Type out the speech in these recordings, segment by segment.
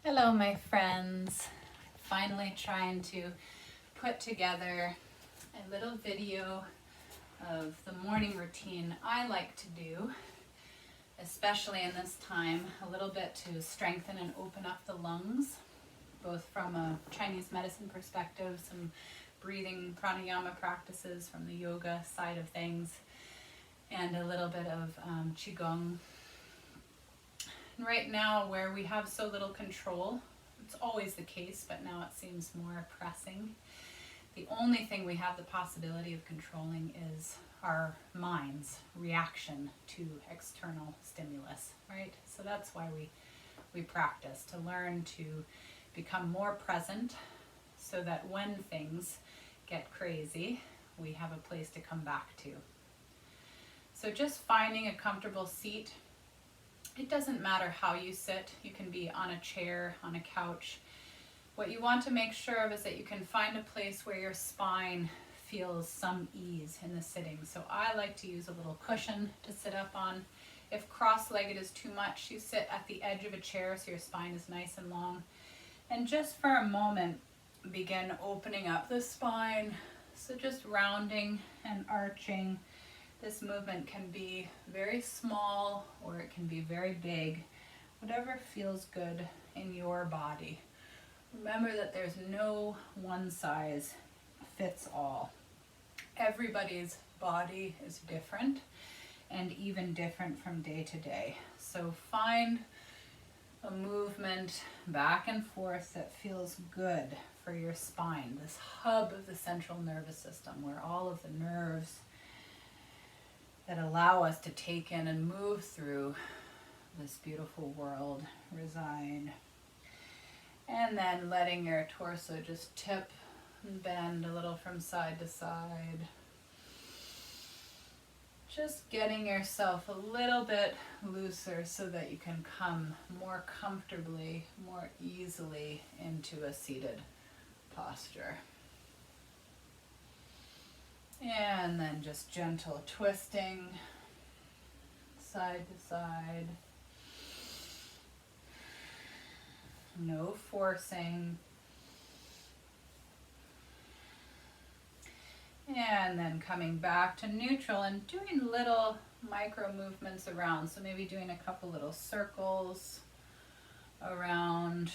Hello, my friends. Finally trying to put together a little video of the morning routine I like to do, especially in this time, a little bit to strengthen and open up the lungs, both from a Chinese medicine perspective, some breathing pranayama practices from the yoga side of things, and a little bit of qigong. Right now, where we have so little control, it's always the case, but now it seems more pressing. The only thing we have the possibility of controlling is our mind's reaction to external stimulus, right? So that's why we practice, to learn to become more present so that when things get crazy, we have a place to come back to. So just finding a comfortable seat. It doesn't matter how you sit. You can be on a chair, on a couch. What you want to make sure of is that you can find a place where your spine feels some ease in the sitting. So I like to use a little cushion to sit up on. If cross-legged is too much, you sit at the edge of a chair so your spine is nice and long. And just for a moment, begin opening up the spine. So just rounding and arching. This movement can be very small or it can be very big, whatever feels good in your body. Remember that there's no one size fits all. Everybody's body is different and even different from day to day. So find a movement back and forth that feels good for your spine, this hub of the central nervous system where all of the nerves that allow us to take in and move through this beautiful world reside. And then letting your torso just tip and bend a little from side to side. Just getting yourself a little bit looser so that you can come more comfortably, more easily into a seated posture. And then just gentle twisting side to side. No forcing. And then coming back to neutral and doing little micro movements around. So maybe doing a couple little circles around.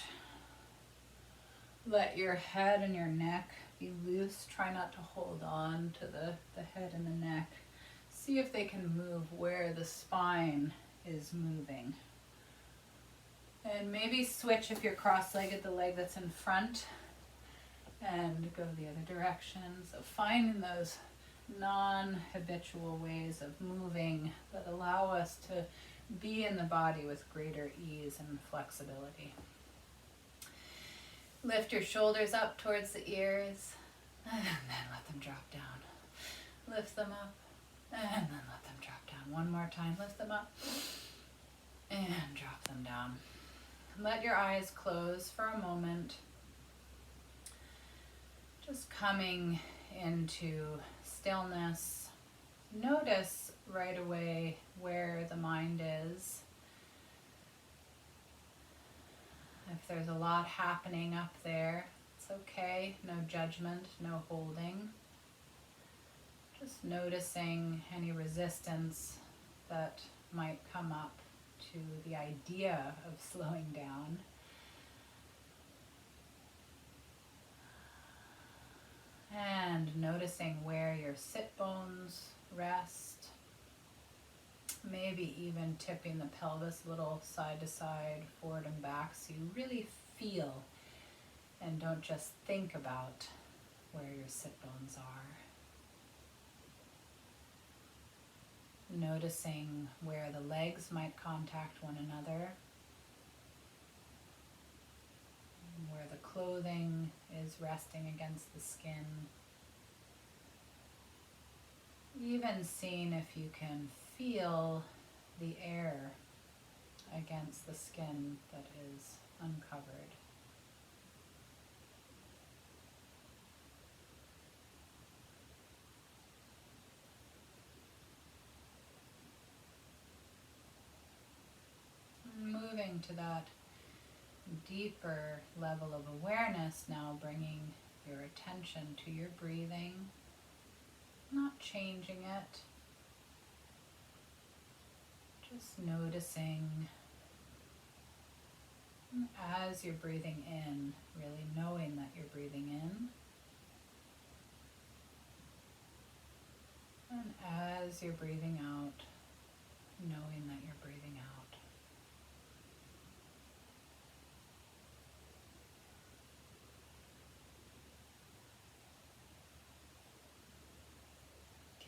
Let your head and your neck be loose. Try not to hold on to the head and the neck. See if they can move where the spine is moving. And maybe switch, if you're cross-legged, the leg that's in front and go the other direction. So finding those non-habitual ways of moving that allow us to be in the body with greater ease and flexibility. Lift your shoulders up towards the ears, and then let them drop down. Lift them up, and then let them drop down. One more time, lift them up, and drop them down. Let your eyes close for a moment. Just coming into stillness. Notice right away where the mind is. If there's a lot happening up there, it's okay. No judgment, no holding. Just noticing any resistance that might come up to the idea of slowing down. And noticing where your sit bones rest. Maybe even tipping the pelvis a little side to side, forward and back, so you really feel and don't just think about where your sit bones are. Noticing where the legs might contact one another, where the clothing is resting against the skin. Even seeing if you can feel the air against the skin that is uncovered. Moving to that deeper level of awareness, now bringing your attention to your breathing, not changing it, just noticing as you're breathing in, really knowing that you're breathing in, and as you're breathing out, knowing that you're breathing out.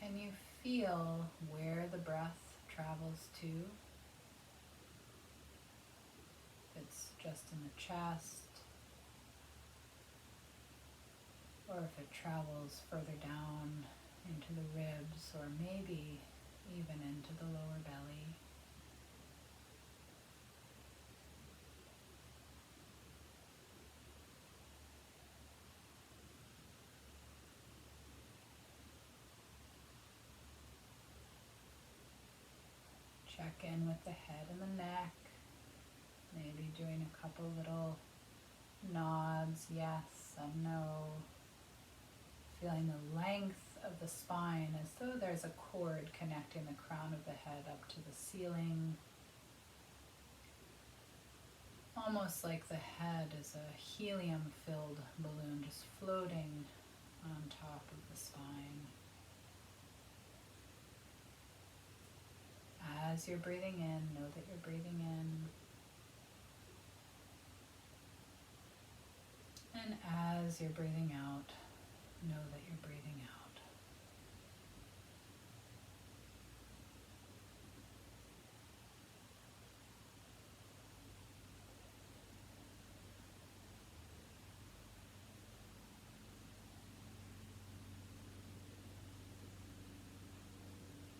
Can you feel where the breath travels to? If it's just in the chest, or if it travels further down into the ribs, or maybe even into the lower belly. Check in with the head and the neck, maybe doing a couple little nods, yes and no. Feeling the length of the spine as though there's a cord connecting the crown of the head up to the ceiling. Almost like the head is a helium-filled balloon just floating on top of the spine. As you're breathing in, know that you're breathing in. And as you're breathing out, know that you're breathing out.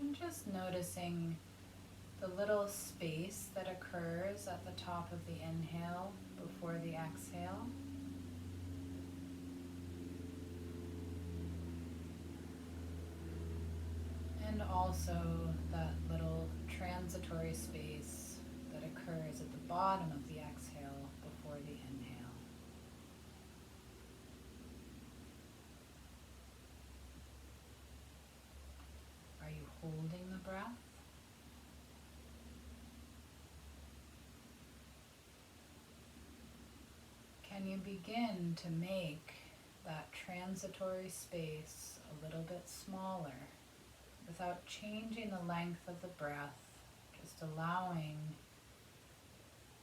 And just noticing the little space that occurs at the top of the inhale before the exhale. And also that little transitory space that occurs at the bottom of the exhale before the inhale. Are you holding the breath? Can you begin to make that transitory space a little bit smaller without changing the length of the breath, just allowing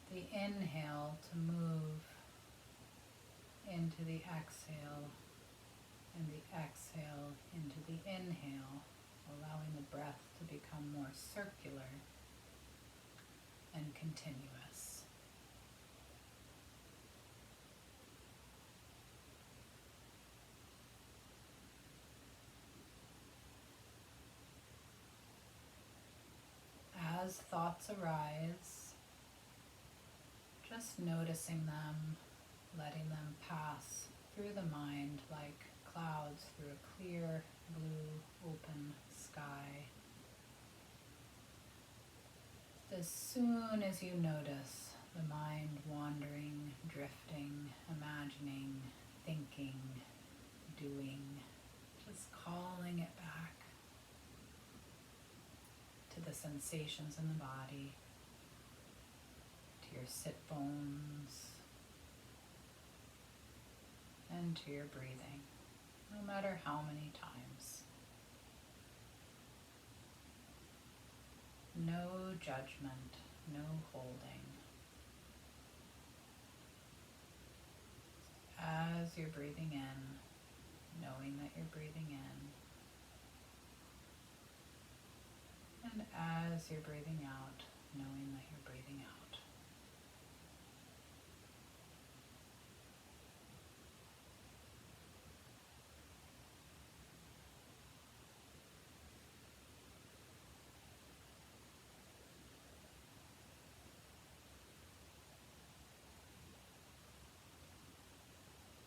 the inhale to move into the exhale and the exhale into the inhale, allowing the breath to become more circular and continuous. As thoughts arise, just noticing them, letting them pass through the mind like clouds through a clear, blue, open sky. As soon as you notice the mind wandering, drifting, imagining, thinking, doing, just calling it back to the sensations in the body, to your sit bones, and to your breathing, no matter how many times. No judgment, no holding. As you're breathing in, knowing that you're breathing in, and as you're breathing out, knowing that you're breathing out.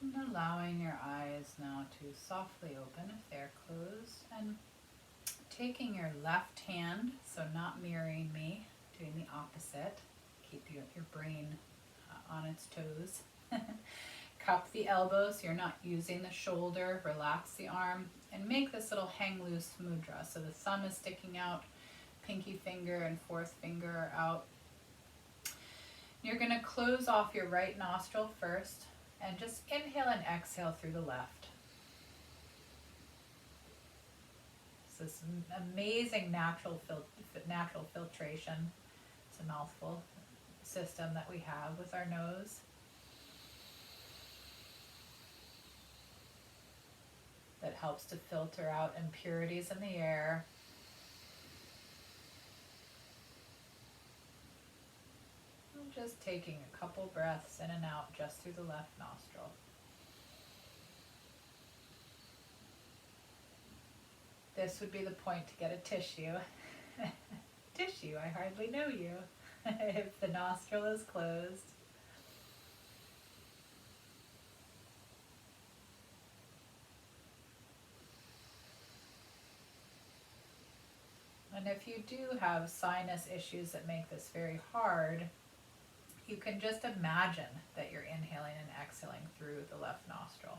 And allowing your eyes now to softly open if they're closed, and taking your left hand, so not mirroring me, doing the opposite. Keep your brain on its toes. Cup the elbows so you're not using the shoulder. Relax the arm and make this little hang loose mudra. So the thumb is sticking out, pinky finger and fourth finger are out. You're going to close off your right nostril first and just inhale and exhale through the left. It's this amazing natural filtration. It's a mouthful system that we have with our nose. That helps to filter out impurities in the air. And just taking a couple breaths in and out just through the left nostril. This would be the point to get a tissue. Tissue, I hardly know you. If the nostril is closed. And if you do have sinus issues that make this very hard, you can just imagine that you're inhaling and exhaling through the left nostril.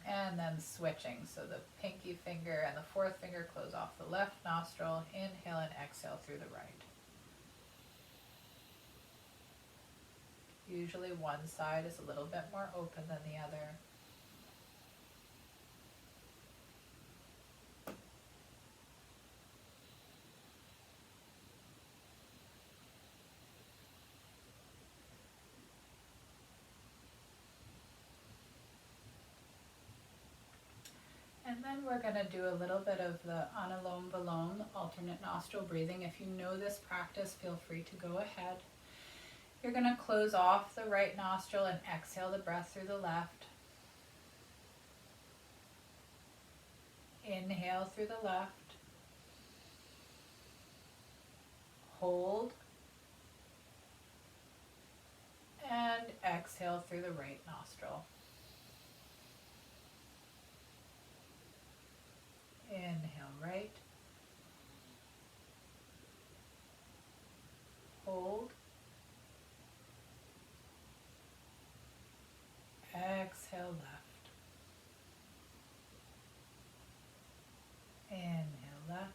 And then switching, so the pinky finger and the fourth finger close off the left nostril, inhale and exhale through the right. Usually one side is a little bit more open than the other. And then we're going to do a little bit of the Anulom Vilom, alternate nostril breathing. If you know this practice, feel free to go ahead. You're going to close off the right nostril and exhale the breath through the left. Inhale through the left. Hold. And exhale through the right nostril. Inhale right. Hold. Exhale left. Inhale left.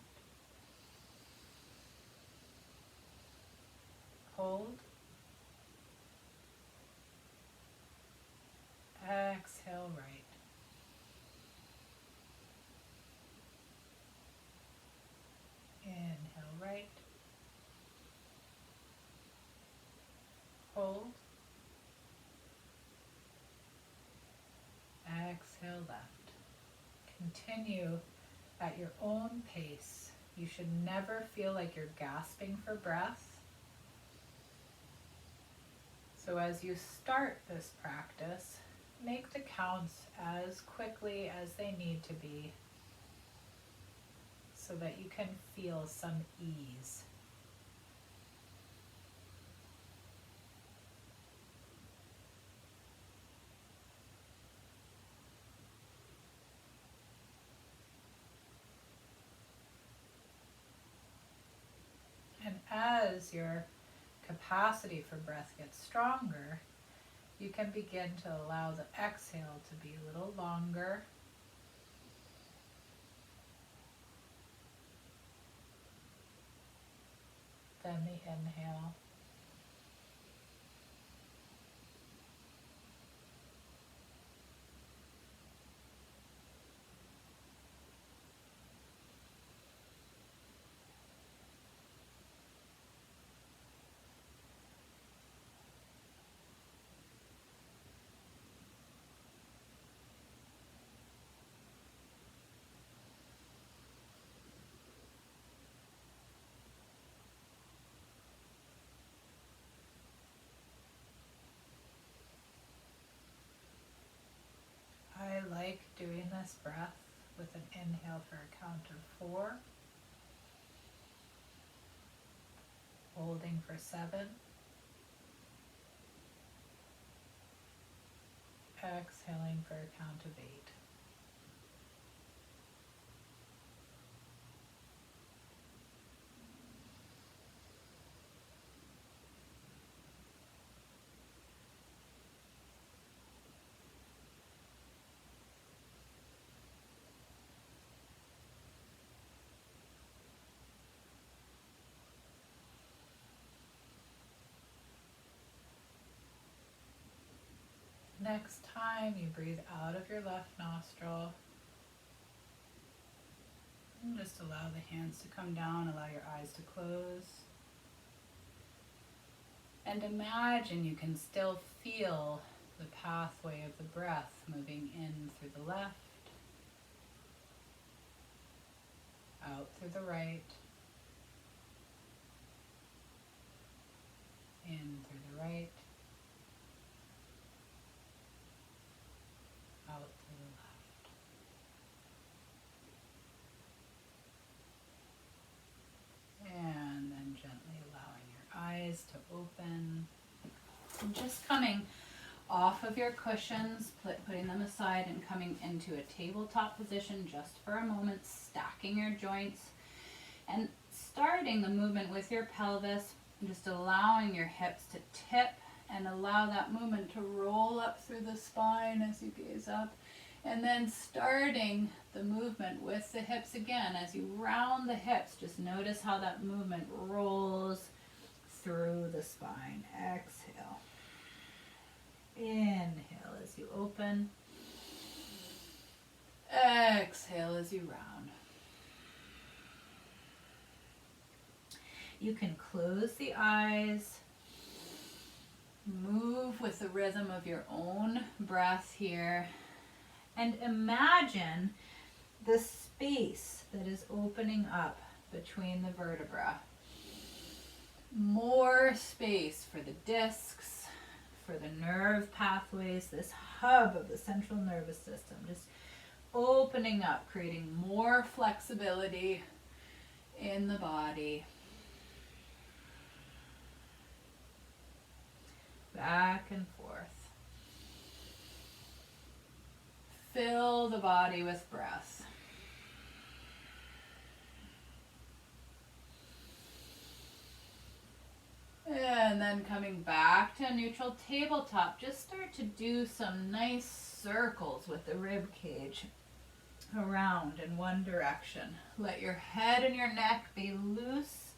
Hold. Exhale right. Inhale right. Hold. Exhale left. Continue at your own pace. You should never feel like you're gasping for breath. So as you start this practice, make the counts as quickly as they need to be so that you can feel some ease. And as your capacity for breath gets stronger, you can begin to allow the exhale to be a little longer. Than the inhale. I like doing this breath with an inhale for a count of 4, holding for 7, exhaling for a count of 8. next time you breathe out of your left nostril, and just allow the hands to come down, allow your eyes to close. And imagine you can still feel the pathway of the breath moving in through the left, out through the right, in through the right, out through the left. And then gently allowing your eyes to open. And just coming off of your cushions, putting them aside and coming into a tabletop position just for a moment, stacking your joints and starting the movement with your pelvis, just allowing your hips to tip and allow that movement to roll up through the spine as you gaze up, and then starting the movement with the hips again. As you round the hips, just notice how that movement rolls through the spine. Exhale. Inhale as you open. Exhale as you round. You can close the eyes, move with the rhythm of your own breath here, and imagine the space that is opening up between the vertebrae. More space for the discs, for the nerve pathways, this hub of the central nervous system, just opening up, creating more flexibility in the body. Back and forth. Fill the body with breath. And then coming back to a neutral tabletop, just start to do some nice circles with the rib cage around in one direction. Let your head and your neck be loose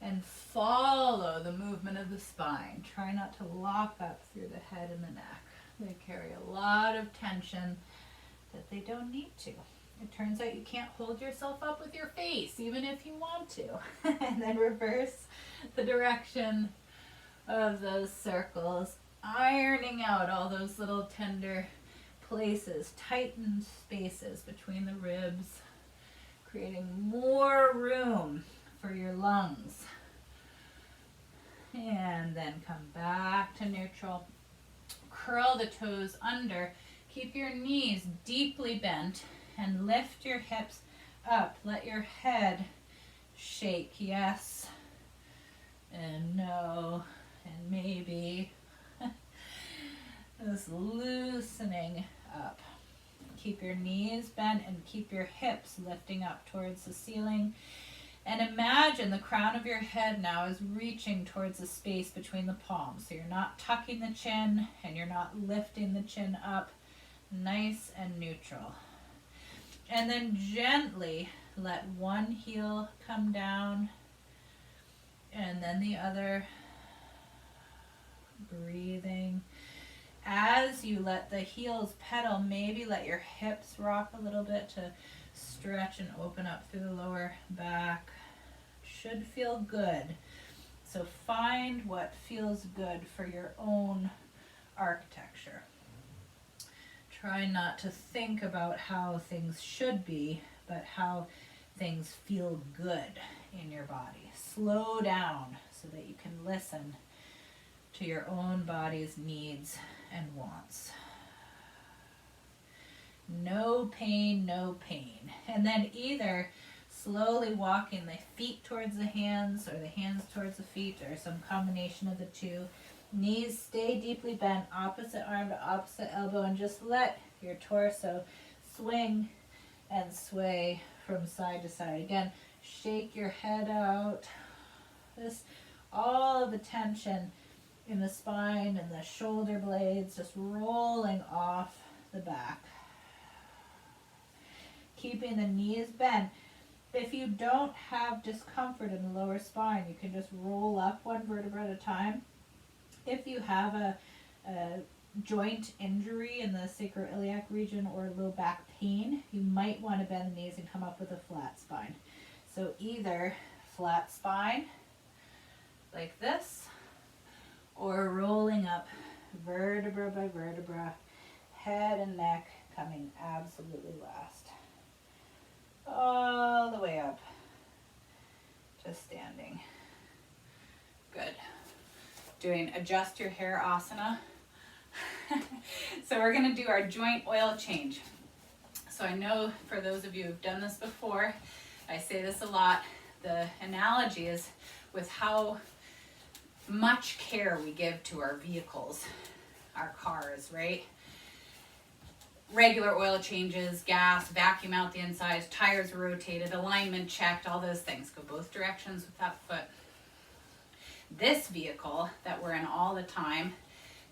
and follow the movement of the spine. Try not to lock up through the head and the neck. They carry a lot of tension that they don't need to. It turns out you can't hold yourself up with your face, even if you want to. And then reverse the direction of those circles, ironing out all those little tender places, tightened spaces between the ribs, creating more room for your lungs. And then come back to neutral. Curl the toes under. Keep your knees deeply bent and lift your hips up. Let your head shake. Yes and no and maybe. This loosening up. Keep your knees bent and keep your hips lifting up towards the ceiling. And imagine the crown of your head now is reaching towards the space between the palms. So you're not tucking the chin and you're not lifting the chin up. Nice and neutral. And then gently let one heel come down and then the other. Breathing. As you let the heels pedal, maybe let your hips rock a little bit to stretch and open up through the lower back. Should feel good. So find what feels good for your own architecture. Try not to think about how things should be, but how things feel good in your body. Slow down so that you can listen to your own body's needs and wants. No pain, no pain. And then either slowly walking the feet towards the hands or the hands towards the feet or some combination of the two. Knees stay deeply bent, opposite arm to opposite elbow, and just let your torso swing and sway from side to side. Again, shake your head out. All of the tension in the spine and the shoulder blades just rolling off the back. Keeping the knees bent. If you don't have discomfort in the lower spine, you can just roll up one vertebra at a time. If you have a joint injury in the sacroiliac region or low back pain, you might want to bend the knees and come up with a flat spine. So either flat spine like this, or rolling up vertebra by vertebra, head and neck coming absolutely last. All the way up to standing. Good. Doing adjust your hair asana. So we're going to do our joint oil change. So I know for those of you who've done this before, I say this a lot, the analogy is with how much care we give to our vehicles, our cars, right? Regular oil changes, gas, vacuum out the insides, tires rotated, alignment checked, all those things. Go both directions with that foot. This vehicle that we're in all the time,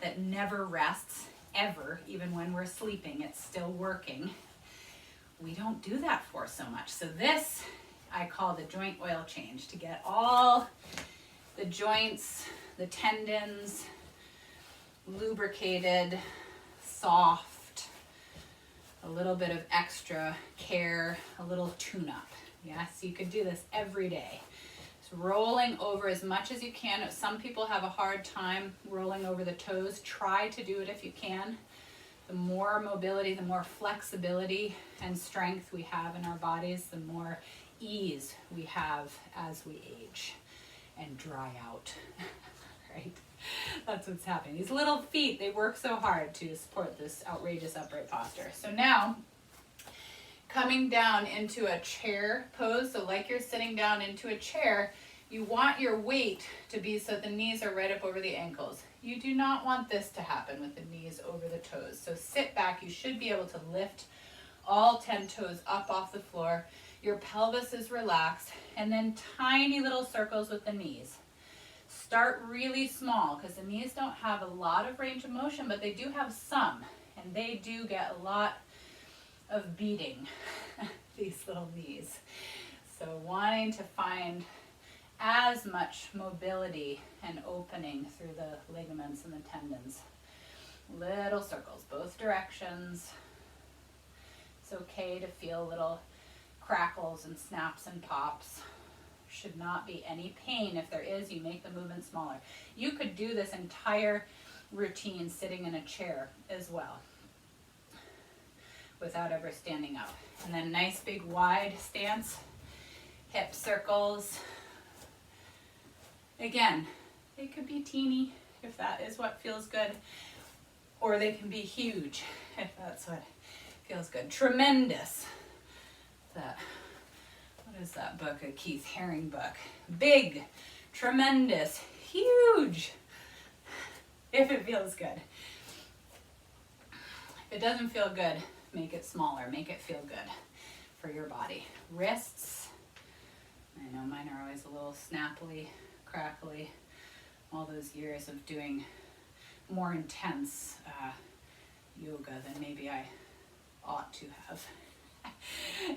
that never rests, ever, even when we're sleeping, it's still working. We don't do that for so much. So this, I call the joint oil change, to get all the joints, the tendons, lubricated, soft, a little bit of extra care, a little tune-up. Yes, you could do this every day. Rolling over as much as you can. Some people have a hard time rolling over the toes. Try to do it if you can. The more mobility, the more flexibility and strength we have in our bodies, the more ease we have as we age and dry out, right? That's what's happening. These little feet, they work so hard to support this outrageous upright posture. So now, coming down into a chair pose, so like you're sitting down into a chair, you want your weight to be so the knees are right up over the ankles. You do not want this to happen with the knees over the toes. So sit back. You should be able to lift all 10 toes up off the floor. Your pelvis is relaxed, and then tiny little circles with the knees. Start really small because the knees don't have a lot of range of motion, but they do have some, and they do get a lot of beating, these little knees. So wanting to find as much mobility and opening through the ligaments and the tendons. Little circles, both directions. It's okay to feel little crackles and snaps and pops. Should not be any pain. If there is, you make the movement smaller. You could do this entire routine sitting in a chair as well, without ever standing up. And then nice big wide stance, hip circles. Again, they could be teeny if that is what feels good, or they can be huge if that's what feels good. Tremendous. What is that book? A Keith Haring book. Big, tremendous, huge, if it feels good. If it doesn't feel good, make it smaller, make it feel good for your body. Wrists, I know mine are always a little snappily, crackly, all those years of doing more intense yoga than maybe I ought to have.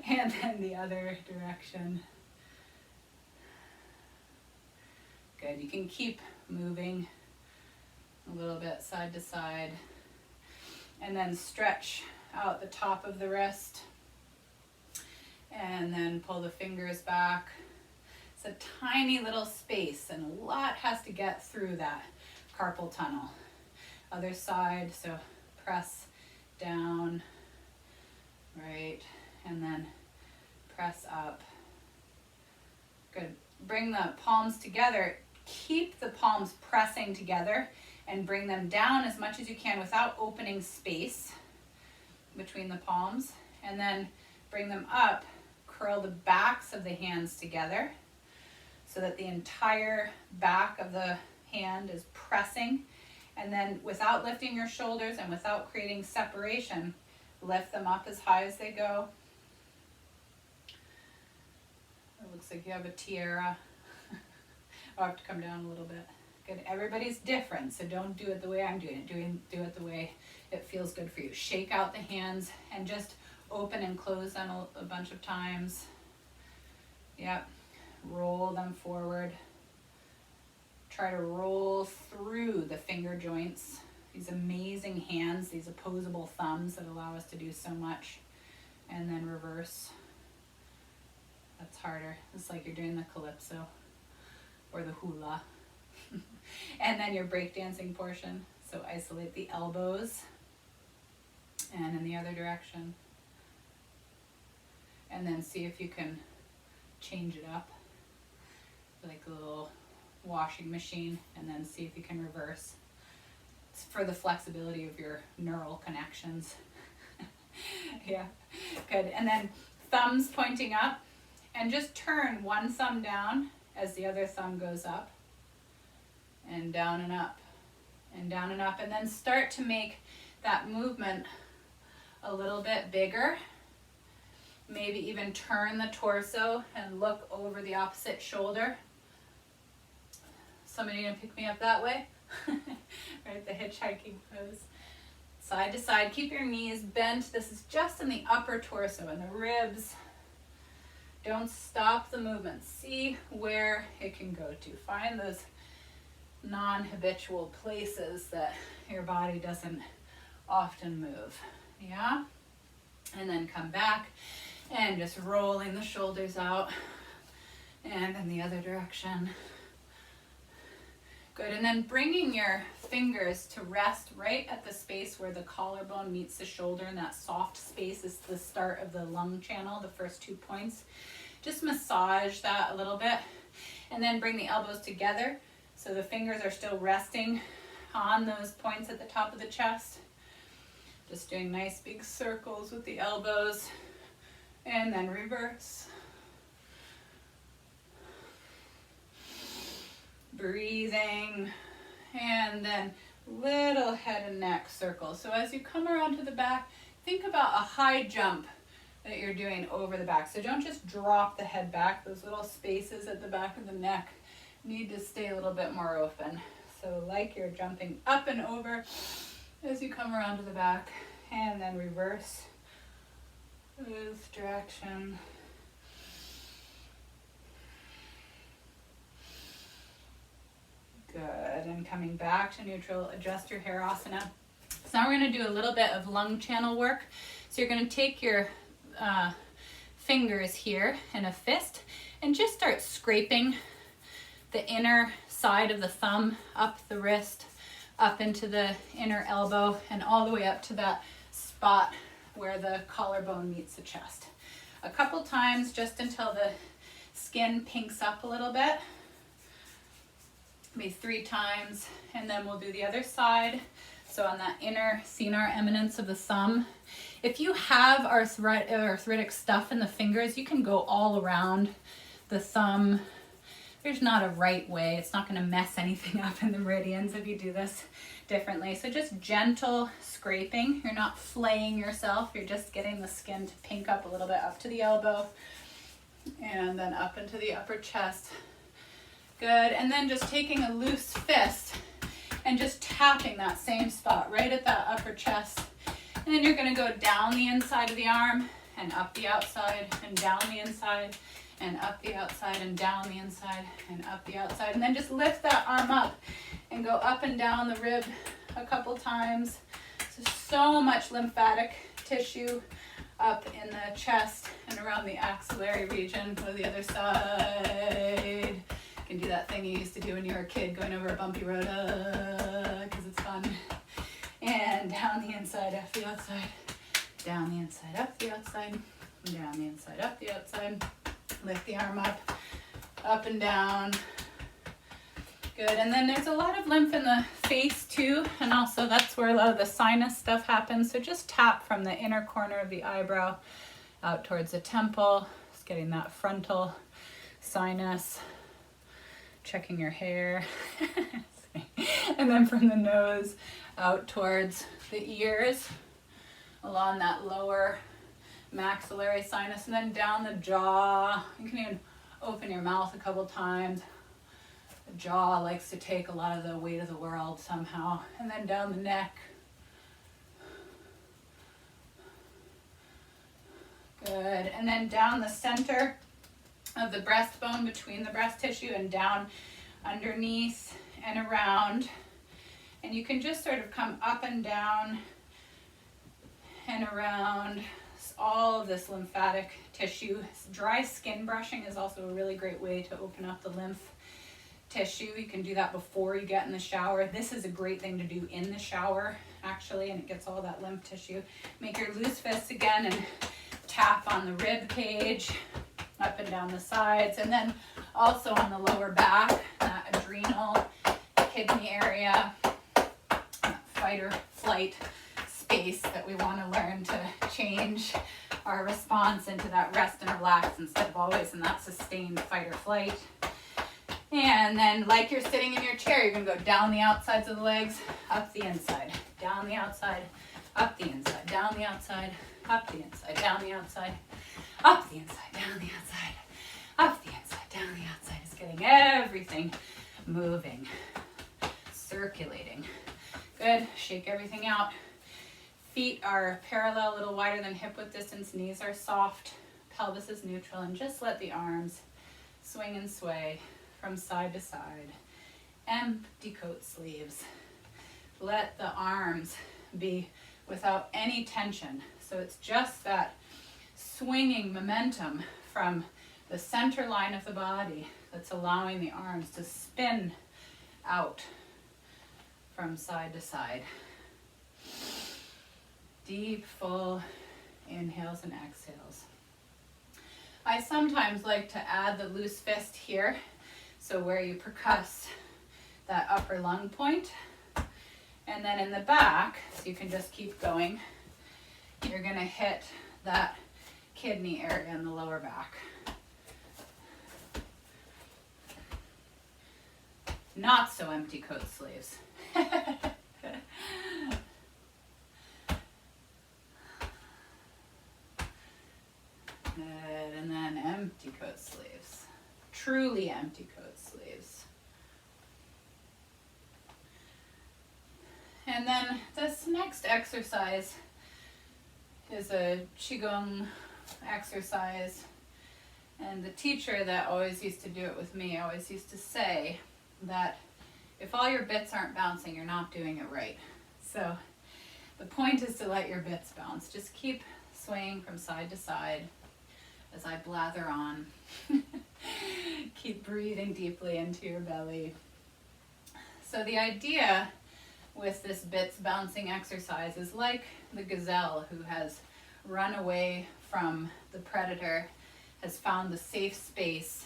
And then the other direction. Good, you can keep moving a little bit side to side. And then stretch out the top of the wrist. And then pull the fingers back. It's a tiny little space, and a lot has to get through that carpal tunnel. Other side, so press down, right, and then press up. Good. Bring the palms together. Keep the palms pressing together and bring them down as much as you can without opening space between the palms. And then bring them up. Curl the backs of the hands together so that the entire back of the hand is pressing. And then without lifting your shoulders and without creating separation, lift them up as high as they go. It looks like you have a tiara. I'll have to come down a little bit. Good. Everybody's different, so don't do it the way I'm doing it. Do it the way it feels good for you. Shake out the hands and just open and close them a bunch of times. Yep. Roll them forward. Try to roll through the finger joints these amazing hands, these opposable thumbs that allow us to do so much. And then reverse. That's harder. It's like you're doing the calypso or the hula. And then your breakdancing portion. So isolate the elbows and in the other direction. And then see if you can change it up like a little washing machine, and then see if you can reverse. It's for the flexibility of your neural connections. Yeah, good. And then thumbs pointing up, and just turn one thumb down as the other thumb goes up, and down and up, and down and up, and then start to make that movement a little bit bigger. Maybe even turn the torso and look over the opposite shoulder. Somebody gonna pick me up that way? Right, the hitchhiking pose. Side to side, keep your knees bent. This is just in the upper torso and the ribs. Don't stop the movement. See where it can go to. Find those non-habitual places that your body doesn't often move. Yeah? And then come back and just rolling the shoulders out and in the other direction. Good, and then bringing your fingers to rest right at the space where the collarbone meets the shoulder, and that soft space is the start of the lung channel, the first 2 points. Just massage that a little bit, and then bring the elbows together so the fingers are still resting on those points at the top of the chest. Just doing nice big circles with the elbows, and then reverse. Breathing, and then little head and neck circle. So as you come around to the back, think about a high jump that you're doing over the back. So don't just drop the head back. Those little spaces at the back of the neck need to stay a little bit more open. So like you're jumping up and over as you come around to the back, and then reverse this direction. Good, and coming back to neutral, adjust your Harasana. So now we're going to do a little bit of lung channel work. So you're going to take your fingers here in a fist and just start scraping the inner side of the thumb up the wrist, up into the inner elbow, and all the way up to that spot where the collarbone meets the chest. A couple times just until the skin pinks up a little bit. Maybe 3 times, and then we'll do the other side. So on that inner thenar eminence of the thumb, if you have arthritic stuff in the fingers, you can go all around the thumb. There's not a right way. It's not going to mess anything up in the meridians if you do this differently. So just gentle scraping. You're not flaying yourself. You're just getting the skin to pink up a little bit up to the elbow, and then up into the upper chest. Good, and then just taking a loose fist and just tapping that same spot right at that upper chest. And then you're going to go down the inside of the arm and up the outside and down the inside and up the outside and down the inside and up the outside. And then just lift that arm up and go up and down the rib a couple times. So much lymphatic tissue up in the chest and around the axillary region. Go to the other side. You can do that thing you used to do when you were a kid, going over a bumpy road, because it's fun. And down the inside, up the outside. Down the inside, up the outside. Down the inside, up the outside. Lift the arm up and down. Good, and then there's a lot of lymph in the face too, and also that's where a lot of the sinus stuff happens. So just tap from the inner corner of the eyebrow out towards the temple, just getting that frontal sinus. Checking your hair. And then from the nose out towards the ears, along that lower maxillary sinus, and then down the jaw. You can even open your mouth a couple times. The jaw likes to take a lot of the weight of the world somehow. And then down the neck. Good, and then down the center of the breastbone, between the breast tissue, and down underneath and around. And you can just sort of come up and down and around all of this lymphatic tissue. Dry skin brushing is also a really great way to open up the lymph tissue. You can do that before you get in the shower. This is a great thing to do in the shower, actually, and it gets all that lymph tissue. Make your loose fists again and tap on the rib cage, up and down the sides, and then also on the lower back, that adrenal, kidney area, fight or flight space that we want to learn to change our response into that rest and relax instead of always in that sustained fight or flight. And then, like you're sitting in your chair, you're going to go down the outsides of the legs, up the inside, down the outside, up the inside, down the outside, up the inside, down the outside, up the inside, down the outside, up the inside, down the outside. It's getting everything moving, circulating. Good. Shake everything out. Feet are parallel, a little wider than hip width distance. Knees are soft. Pelvis is neutral. And just let the arms swing and sway from side to side. Empty coat sleeves. Let the arms be without any tension. So it's just that swinging momentum from the center line of the body that's allowing the arms to spin out from side to side. Deep, full inhales and exhales. I sometimes like to add the loose fist here, so where you percuss that upper lung point. And then in the back, so you can just keep going, you're going to hit that kidney area in the lower back. Not so empty coat sleeves. Good, and then empty coat sleeves. Truly empty coat sleeves. And then this next exercise is a qigong exercise. And the teacher that always used to do it with me always used to say that if all your bits aren't bouncing, you're not doing it right. So the point is to let your bits bounce. Just keep swaying from side to side as I blather on. Keep breathing deeply into your belly. So the idea with this bits bouncing exercise is like the gazelle who has run away from the predator, has found the safe space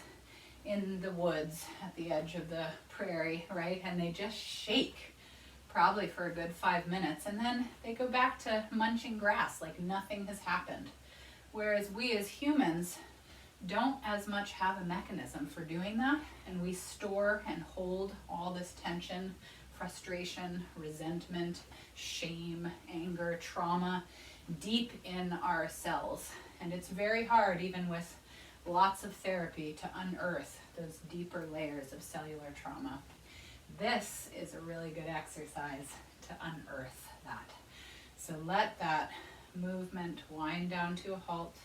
in the woods at the edge of the prairie, right? And they just shake probably for a good 5 minutes, and then they go back to munching grass like nothing has happened. Whereas we as humans don't as much have a mechanism for doing that, and we store and hold all this tension, frustration, resentment, shame, anger, trauma deep in our cells. And it's very hard, even with lots of therapy, to unearth those deeper layers of cellular trauma. This is a really good exercise to unearth that. So let that movement wind down to a halt.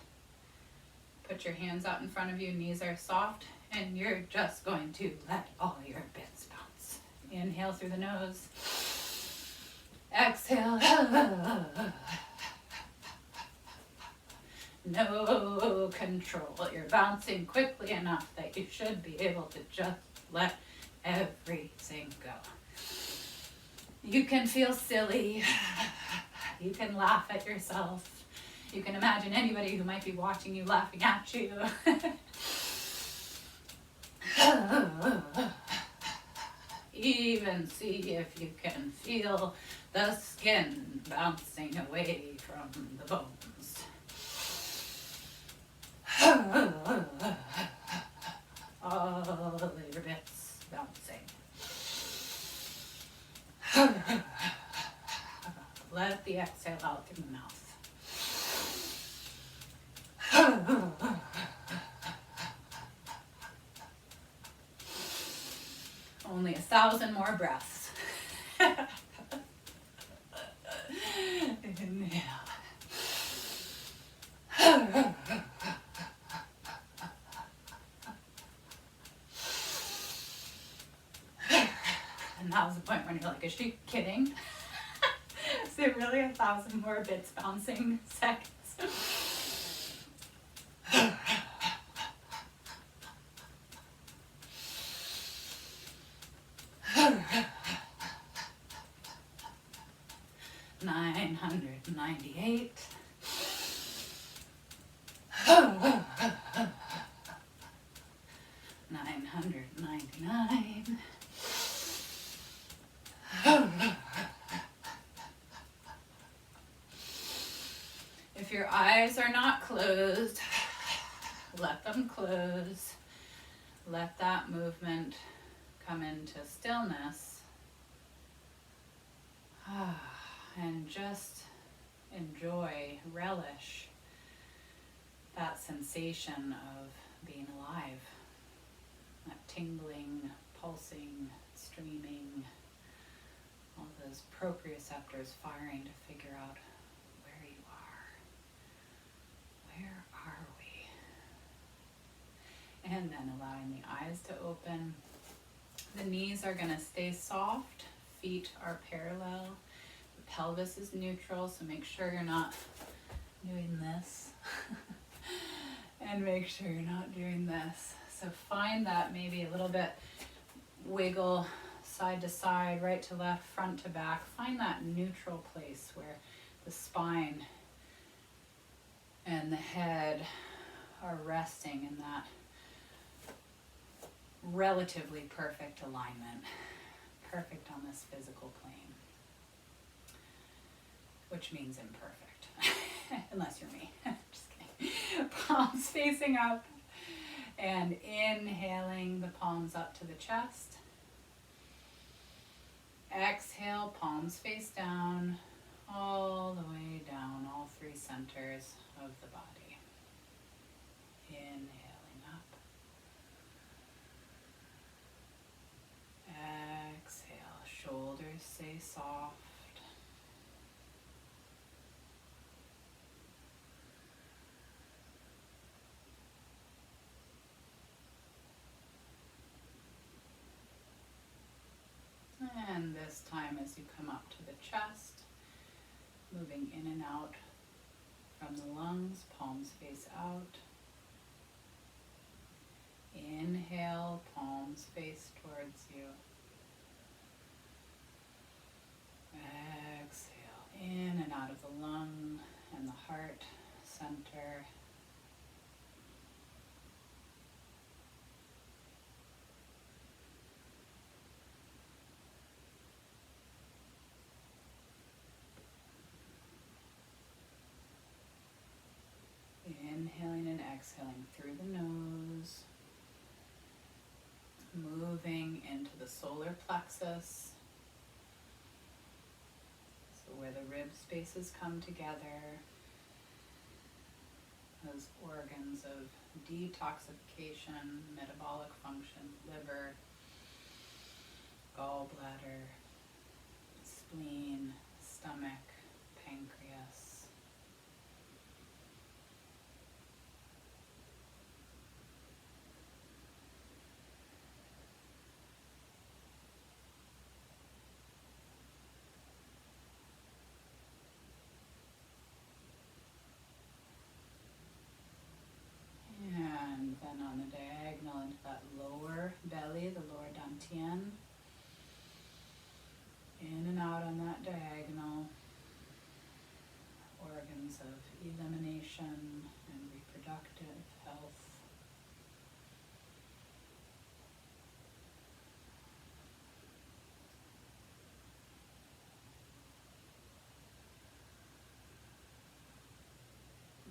Put your hands out in front of you, knees are soft, and you're just going to let all your bits bounce. Inhale through the nose. Exhale. No control. You're bouncing quickly enough that you should be able to just let everything go. You can feel silly. You can laugh at yourself. You can imagine anybody who might be watching you laughing at you. Even see if you can feel the skin bouncing away from the bones. All your bits bouncing. Let the exhale out through the mouth. Only 1,000 more breaths. Inhale. And that was the point when you're like, is she kidding? Is it really 1,000 more bits bouncing seconds? 998. 999. If your eyes are not closed, let them close. Let that movement come into stillness. And just enjoy, relish that sensation of being alive. That tingling, pulsing, streaming, all those proprioceptors firing to figure out where you are. Where are we? And then allowing the eyes to open. The knees are going to stay soft. Feet are parallel. The pelvis is neutral, so make sure you're not doing this. And make sure you're not doing this. So find that maybe a little bit wiggle side to side, right to left, front to back. Find that neutral place where the spine and the head are resting in that relatively perfect alignment. Perfect on this physical plane, which means imperfect, unless you're me. Just kidding. Palms facing up, and inhaling the palms up to the chest. Exhale, palms face down, all the way down, all three centers of the body. Inhaling up. Exhale, shoulders stay soft. And this time as you come up to the chest, moving in and out from the lungs, palms face out. Inhale, palms face towards you. Exhale, in and out of the lung and the heart center. Inhaling and exhaling through the nose. Moving into the solar plexus. So where the rib spaces come together. Those organs of detoxification, metabolic function, liver, gallbladder, spleen, stomach, pancreas. And then on the diagonal into that lower belly, the lower dantian. In and out on that diagonal. Organs of elimination and reproductive health.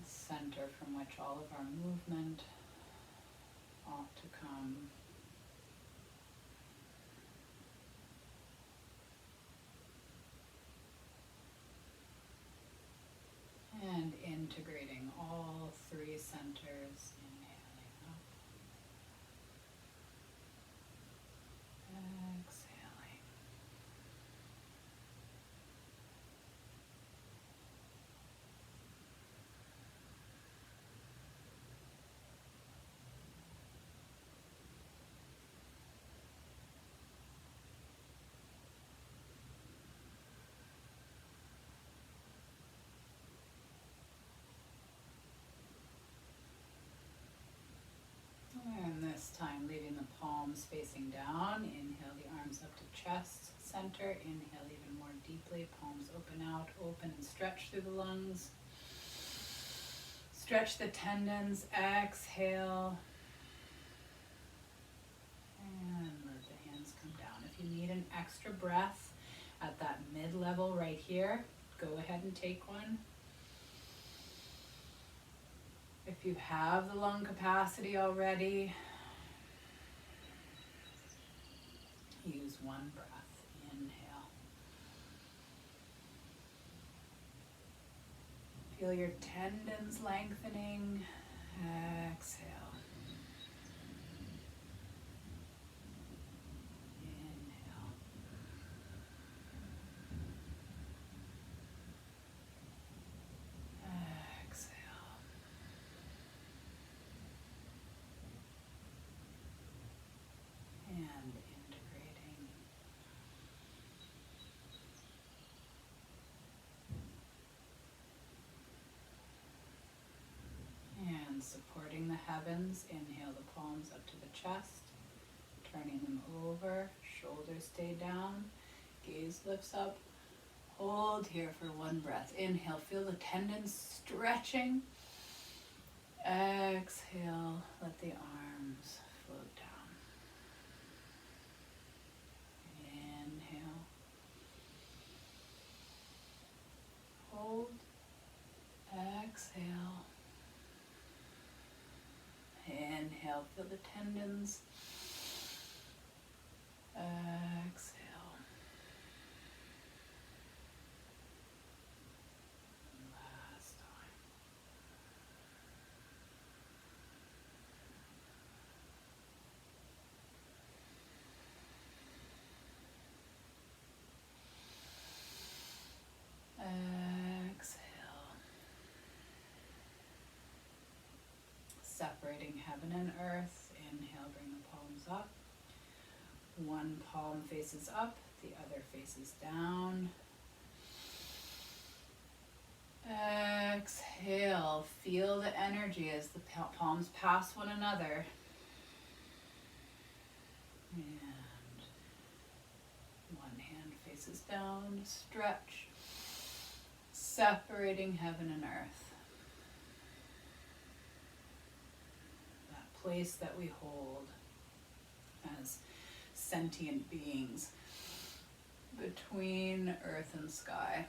The center from which all of our movement ought to come. And integrating all three centers, inhaling up, exhaling. time, leaving the palms facing down. Inhale the arms up to chest center. Inhale even more deeply. Palms open out, open and stretch through the lungs. Stretch the tendons. Exhale. And let the hands come down. If you need an extra breath at that mid-level right here, go ahead and take one. If you have the lung capacity already, use one breath. Inhale. Feel your tendons lengthening. Exhale. Inhale. Exhale. And integrating. And supporting the heavens. Inhale the palms up to the chest, turning them over, shoulders stay down, gaze lifts up. Hold here for one breath. Inhale, feel the tendons stretching. Exhale, let the arms float down. Inhale. Hold. Exhale. Inhale, feel the tendons. Exhale. Last time. Exhale. Separating heaven and earth. Inhale, bring the palms up. One palm faces up, the other faces down. Exhale. Feel the energy as the palms pass one another. And one hand faces down, stretch. Separating heaven and earth. That place that we hold as sentient beings between earth and sky.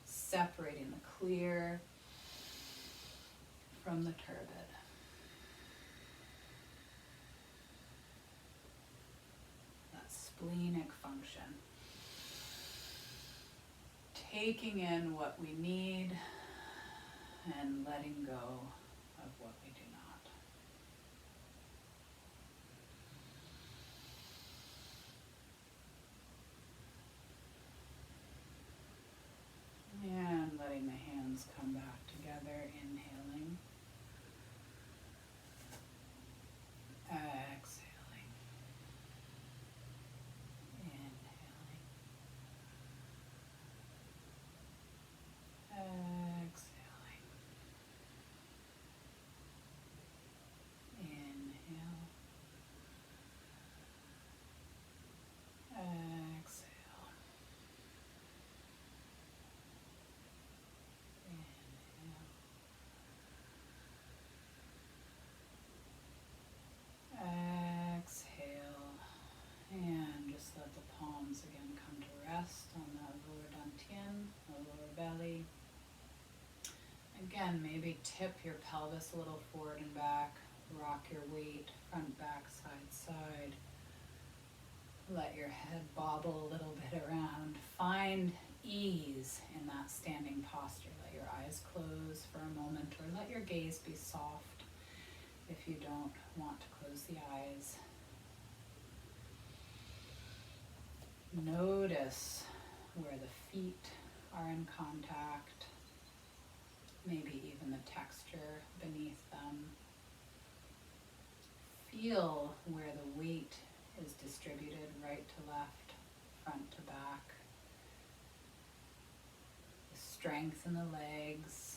Separating the clear from the turbid. That splenic function. Taking in what we need and letting go of what we do not. And letting the hands come back together, inhaling. Exhaling. Inhaling. Exhaling. Inhale. Exhale. Exhale, and just let the palms again come to rest on the lower dantian, the lower belly. Again, maybe tip your pelvis a little forward and back, rock your weight front, back, side, side. Let your head bobble a little bit around. Find ease in that standing posture. Let your eyes close for a moment, or let your gaze be soft if you don't want to close the eyes. Notice where the feet are in contact, maybe even the texture beneath them. Feel where the weight is distributed right to left, front to back. The strength in the legs,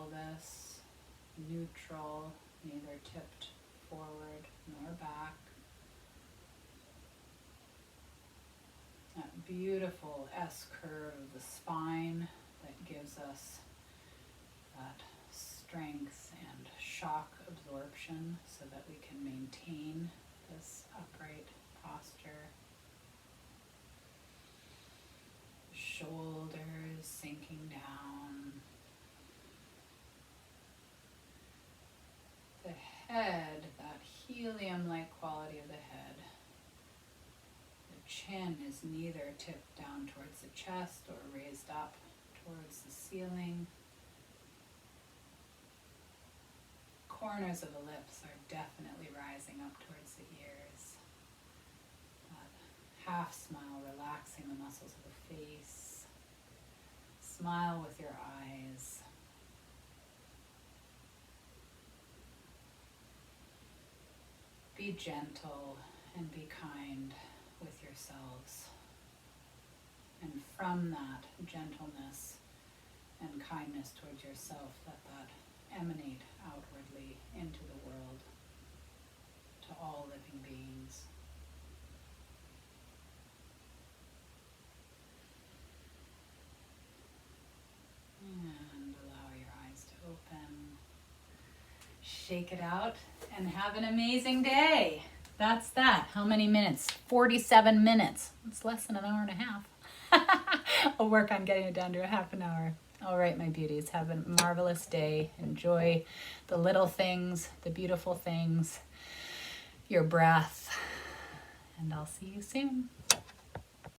pelvis, neutral, neither tipped forward nor back. That beautiful S curve of the spine that gives us that strength and shock absorption so that we can maintain this upright posture. Shoulders sinking down. The head, that helium-like quality of the head. The chin is neither tipped down towards the chest or raised up towards the ceiling. Corners of the lips are definitely rising up towards the ears. That half smile, relaxing the muscles of the face. Smile with your eyes. Be gentle and be kind with yourselves. And from that gentleness and kindness towards yourself, let that emanate outwardly into the world, to all living beings. And allow your eyes to open. Shake it out and have an amazing day. That's that. How many minutes? 47 minutes. It's less than an hour and a half. I'll work on getting it down to a half an hour. All right, my beauties, have a marvelous day. Enjoy the little things, the beautiful things, your breath, and I'll see you soon.